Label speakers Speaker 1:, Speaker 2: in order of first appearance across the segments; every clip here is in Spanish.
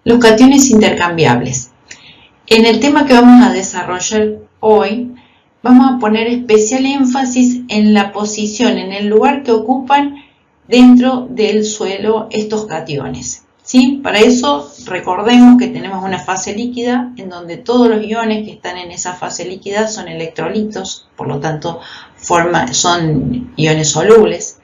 Speaker 1: Los cationes intercambiables. En el tema que vamos a desarrollar hoy, vamos a poner especial énfasis en la posición, en el lugar que ocupan dentro del suelo estos cationes, ¿sí? Para eso recordemos que tenemos una fase líquida en donde todos los iones que están en esa fase líquida son electrolitos, por lo tanto son iones solubles.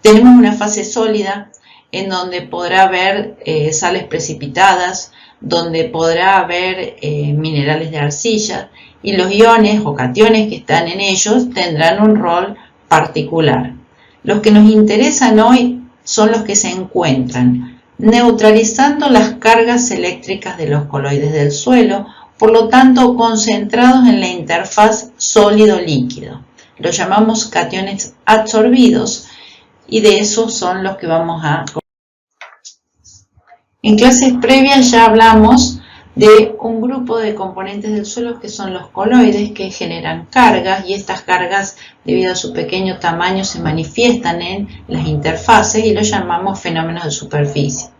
Speaker 1: Tenemos una fase sólida en donde podrá haber sales precipitadas, donde podrá haber minerales de arcilla, y los iones o cationes que están en ellos tendrán un rol particular. Los que nos interesan hoy son los que se encuentran neutralizando las cargas eléctricas de los coloides del suelo, por lo tanto concentrados en la interfaz sólido-líquido. Los llamamos cationes absorbidos y de esos son los que vamos a... En clases previas ya hablamos de un grupo de componentes del suelo que son los coloides, que generan cargas, y estas cargas, debido a su pequeño tamaño, se manifiestan en las interfaces y los llamamos fenómenos de superficie.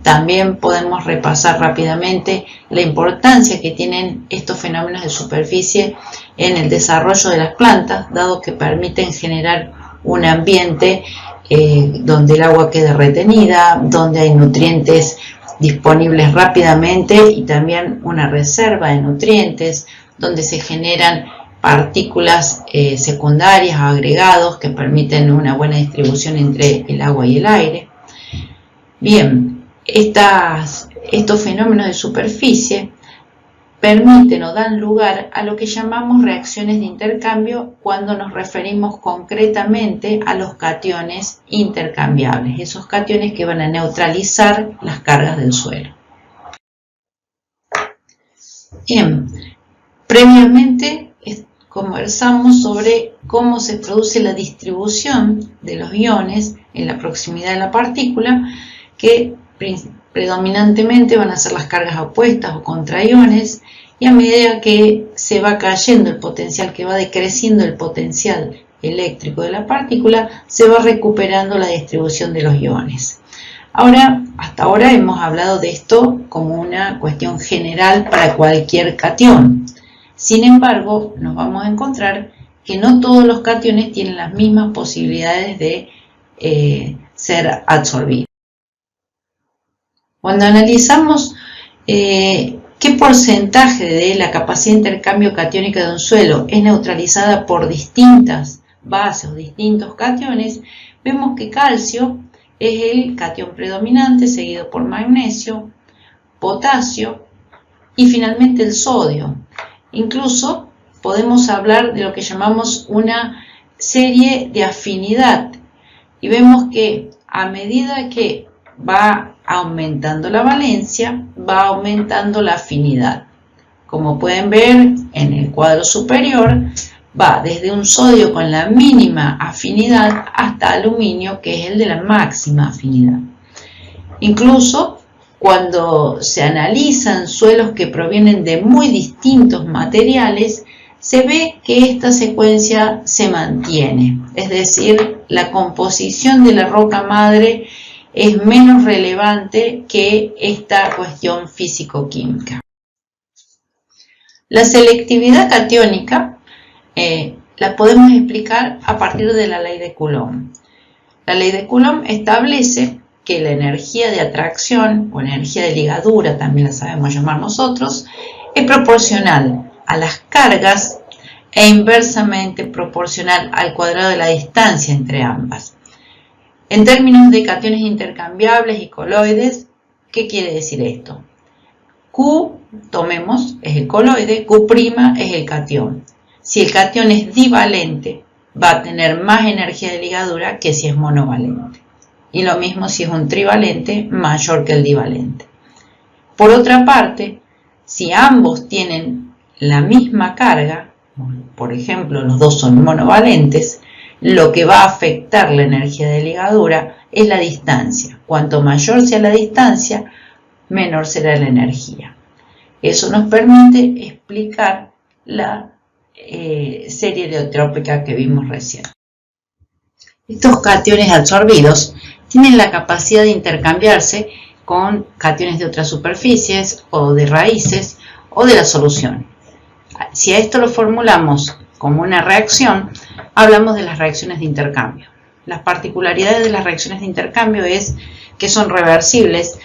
Speaker 1: También podemos repasar rápidamente la importancia que tienen estos fenómenos de superficie en el desarrollo de las plantas, dado que permiten generar un ambiente donde el agua quede retenida, donde hay nutrientes disponibles rápidamente y también una reserva de nutrientes, donde se generan partículas secundarias o agregados que permiten una buena distribución entre el agua y el aire. Bien, estos fenómenos de superficie permiten o dan lugar a lo que llamamos reacciones de intercambio cuando nos referimos concretamente a los cationes intercambiables, esos cationes que van a neutralizar las cargas del suelo. Bien, previamente conversamos sobre cómo se produce la distribución de los iones en la proximidad de la partícula, que predominantemente van a ser las cargas opuestas o contraiones, y a medida que se va cayendo el potencial, que va decreciendo el potencial eléctrico de la partícula, se va recuperando la distribución de los iones. Hasta ahora hemos hablado de esto como una cuestión general para cualquier catión. Sin embargo, nos vamos a encontrar que no todos los cationes tienen las mismas posibilidades de ser absorbidos. Cuando analizamos qué porcentaje de la capacidad de intercambio catiónica de un suelo es neutralizada por distintas bases o distintos cationes, vemos que calcio es el catión predominante, seguido por magnesio, potasio y finalmente el sodio. Incluso podemos hablar de lo que llamamos una serie de afinidad, y vemos que a medida que va aumentando la valencia, va aumentando la afinidad. Como pueden ver en el cuadro superior, va desde un sodio con la mínima afinidad hasta aluminio, que es el de la máxima afinidad. Incluso cuando se analizan suelos que provienen de muy distintos materiales, se ve que esta secuencia se mantiene, es decir, la composición de la roca madre es menos relevante que esta cuestión físico-química. La selectividad catiónica la podemos explicar a partir de la ley de Coulomb. La ley de Coulomb establece que la energía de atracción o energía de ligadura, también la sabemos llamar nosotros, es proporcional a las cargas e inversamente proporcional al cuadrado de la distancia entre ambas. En términos de cationes intercambiables y coloides, ¿qué quiere decir esto? Q, tomemos, es el coloide, Q' es el catión. Si el catión es divalente, va a tener más energía de ligadura que si es monovalente. Y lo mismo si es un trivalente, mayor que el divalente. Por otra parte, si ambos tienen la misma carga, por ejemplo, los dos son monovalentes, lo que va a afectar la energía de ligadura es la distancia. Cuanto mayor sea la distancia, menor será la energía. Eso nos permite explicar la serie eleotrópica que vimos recién. Estos cationes absorbidos tienen la capacidad de intercambiarse con cationes de otras superficies o de raíces o de la solución. Si a esto lo formulamos como una reacción, hablamos de las reacciones de intercambio. Las particularidades de las reacciones de intercambio es que son reversibles,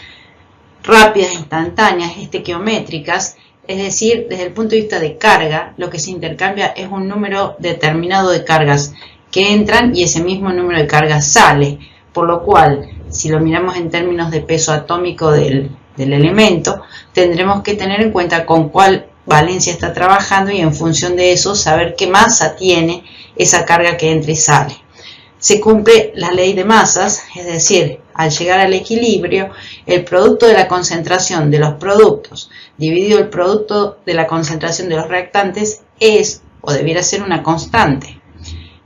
Speaker 1: rápidas, instantáneas, estequiométricas, es decir, desde el punto de vista de carga, lo que se intercambia es un número determinado de cargas que entran y ese mismo número de cargas sale, por lo cual, si lo miramos en términos de peso atómico del elemento, tendremos que tener en cuenta con cuál valencia está trabajando y en función de eso saber qué masa tiene esa carga que entra y sale. Se cumple la ley de masas, es decir, al llegar al equilibrio, el producto de la concentración de los productos dividido el producto de la concentración de los reactantes es o debiera ser una constante.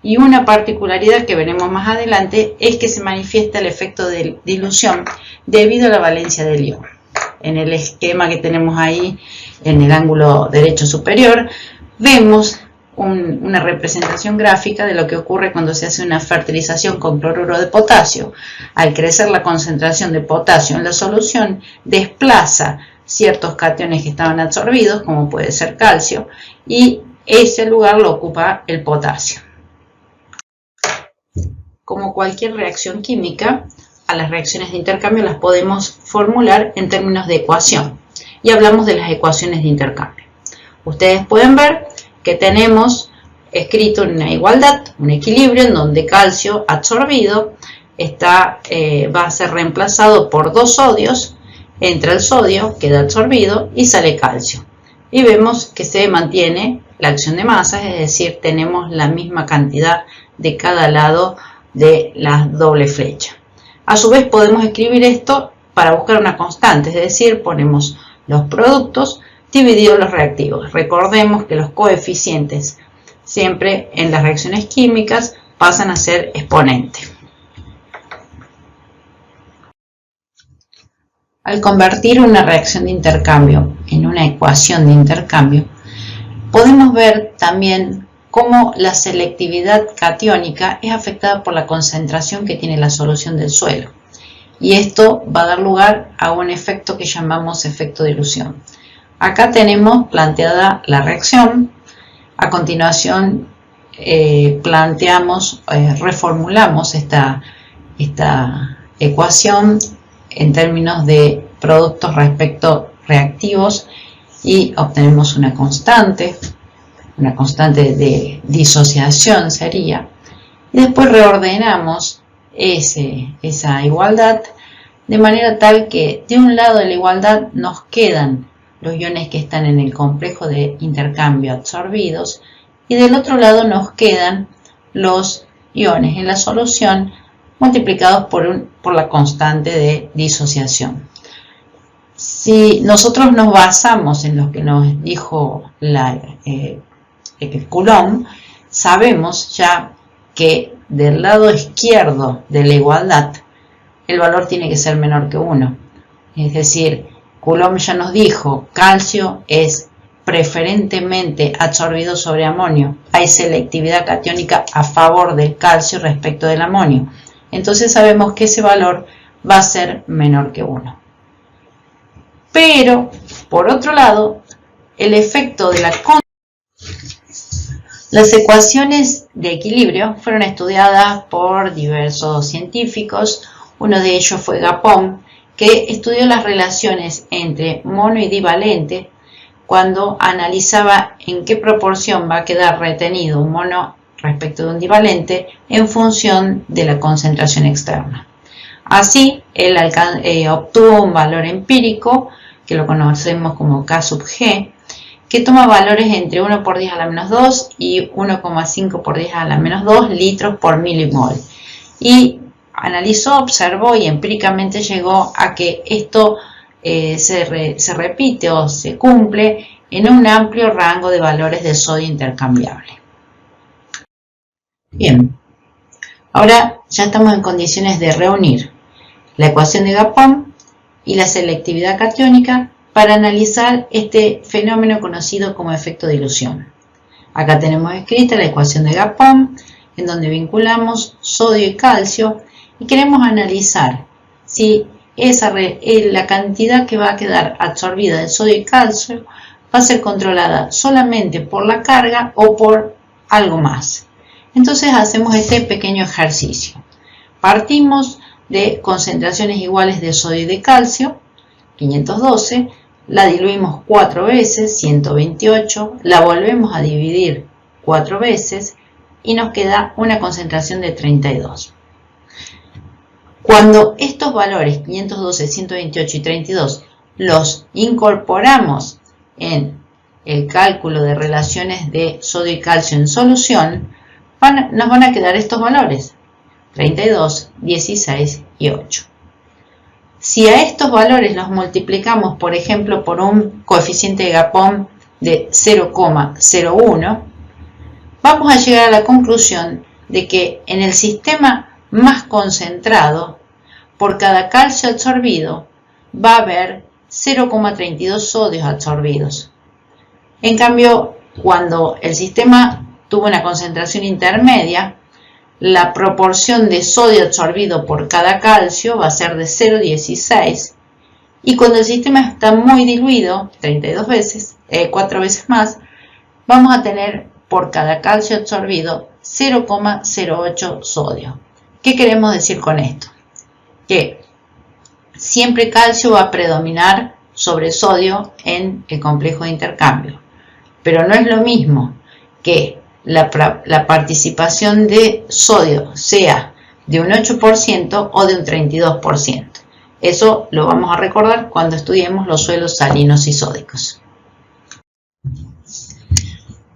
Speaker 1: Y una particularidad que veremos más adelante es que se manifiesta el efecto de dilución debido a la valencia del ion. En el esquema que tenemos ahí en el ángulo derecho superior vemos una representación gráfica de lo que ocurre cuando se hace una fertilización con cloruro de potasio. Al crecer la concentración de potasio en la solución, desplaza ciertos cationes que estaban absorbidos, como puede ser calcio, y ese lugar lo ocupa el potasio. Como cualquier reacción química, a las reacciones de intercambio las podemos formular en términos de ecuación, y hablamos de las ecuaciones de intercambio. Ustedes pueden ver que tenemos escrito una igualdad, un equilibrio en donde calcio absorbido va a ser reemplazado por 2 sodios, entra el sodio, queda absorbido y sale calcio. Y vemos que se mantiene la acción de masas, es decir, tenemos la misma cantidad de cada lado de la doble flecha. A su vez podemos escribir esto para buscar una constante, es decir, ponemos los productos divididos los reactivos. Recordemos que los coeficientes siempre en las reacciones químicas pasan a ser exponentes. Al convertir una reacción de intercambio en una ecuación de intercambio, podemos ver también cómo la selectividad catiónica es afectada por la concentración que tiene la solución del suelo. Y esto va a dar lugar a un efecto que llamamos efecto dilución. Acá tenemos planteada la reacción. A continuación reformulamos esta ecuación en términos de productos respecto reactivos y obtenemos una constante de disociación sería. Y después reordenamos esa igualdad de manera tal que de un lado de la igualdad nos quedan los iones que están en el complejo de intercambio absorbidos y del otro lado nos quedan los iones en la solución multiplicados por la constante de disociación. Si nosotros nos basamos en lo que nos dijo Coulomb, sabemos ya que del lado izquierdo de la igualdad el valor tiene que ser menor que 1. Es decir, Coulomb ya nos dijo, calcio es preferentemente absorbido sobre amonio. Hay selectividad catiónica a favor del calcio respecto del amonio. Entonces sabemos que ese valor va a ser menor que 1. Pero, por otro lado, el efecto de las ecuaciones de equilibrio fueron estudiadas por diversos científicos. Uno de ellos fue Gapon, que estudió las relaciones entre mono y divalente cuando analizaba en qué proporción va a quedar retenido un mono respecto de un divalente en función de la concentración externa. Así, él obtuvo un valor empírico, que lo conocemos como K sub G, que toma valores entre 1 por 10 a la menos 2 y 1,5 por 10 a la menos 2 litros por milimol. Y analizó, observó y empíricamente llegó a que esto se repite o se cumple en un amplio rango de valores de sodio intercambiable. Bien, ahora ya estamos en condiciones de reunir la ecuación de Gapon y la selectividad catiónica para analizar este fenómeno conocido como efecto dilución. Acá tenemos escrita la ecuación de Gapon, en donde vinculamos sodio y calcio y queremos analizar si la cantidad que va a quedar absorbida de sodio y calcio va a ser controlada solamente por la carga o por algo más. Entonces hacemos este pequeño ejercicio. Partimos de concentraciones iguales de sodio y de calcio, 512, la diluimos 4 veces, 128, la volvemos a dividir 4 veces y nos queda una concentración de 32. Cuando estos valores, 512, 128 y 32, los incorporamos en el cálculo de relaciones de sodio y calcio en solución, nos van a quedar estos valores, 32, 16 y 8. Si a estos valores los multiplicamos, por ejemplo, por un coeficiente de Gapón de 0,01, vamos a llegar a la conclusión de que en el sistema más concentrado, por cada calcio absorbido, va a haber 0,32 sodios absorbidos. En cambio, cuando el sistema tuvo una concentración intermedia, la proporción de sodio absorbido por cada calcio va a ser de 0,16, y cuando el sistema está muy diluido, 32 veces, 4 veces más, vamos a tener por cada calcio absorbido 0,08 sodio. ¿Qué queremos decir con esto? Que siempre calcio va a predominar sobre sodio en el complejo de intercambio, pero no es lo mismo que la participación de sodio sea de un 8% o de un 32%. Eso lo vamos a recordar cuando estudiemos los suelos salinos y sódicos.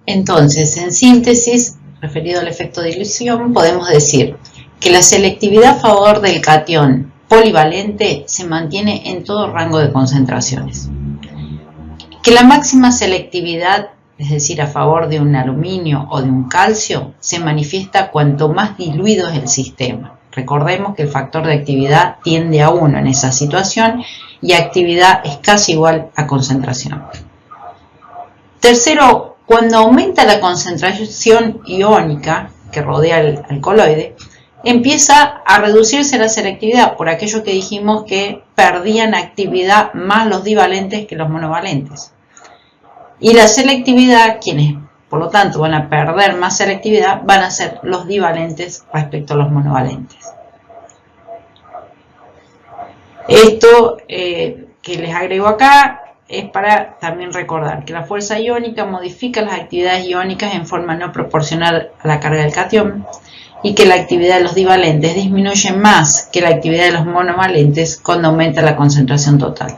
Speaker 1: Entonces, en síntesis, referido al efecto de dilución, podemos decir que la selectividad a favor del catión polivalente se mantiene en todo rango de concentraciones. Que la máxima selectividad, es decir, a favor de un aluminio o de un calcio, se manifiesta cuanto más diluido es el sistema. Recordemos que el factor de actividad tiende a 1 en esa situación y actividad es casi igual a concentración. Tercero, cuando aumenta la concentración iónica que rodea el alcaloide, empieza a reducirse la selectividad por aquello que dijimos que perdían actividad más los divalentes que los monovalentes. Y la selectividad, quienes por lo tanto van a perder más selectividad, van a ser los divalentes respecto a los monovalentes. Esto que les agrego acá es para también recordar que la fuerza iónica modifica las actividades iónicas en forma no proporcional a la carga del catión y que la actividad de los divalentes disminuye más que la actividad de los monovalentes cuando aumenta la concentración total.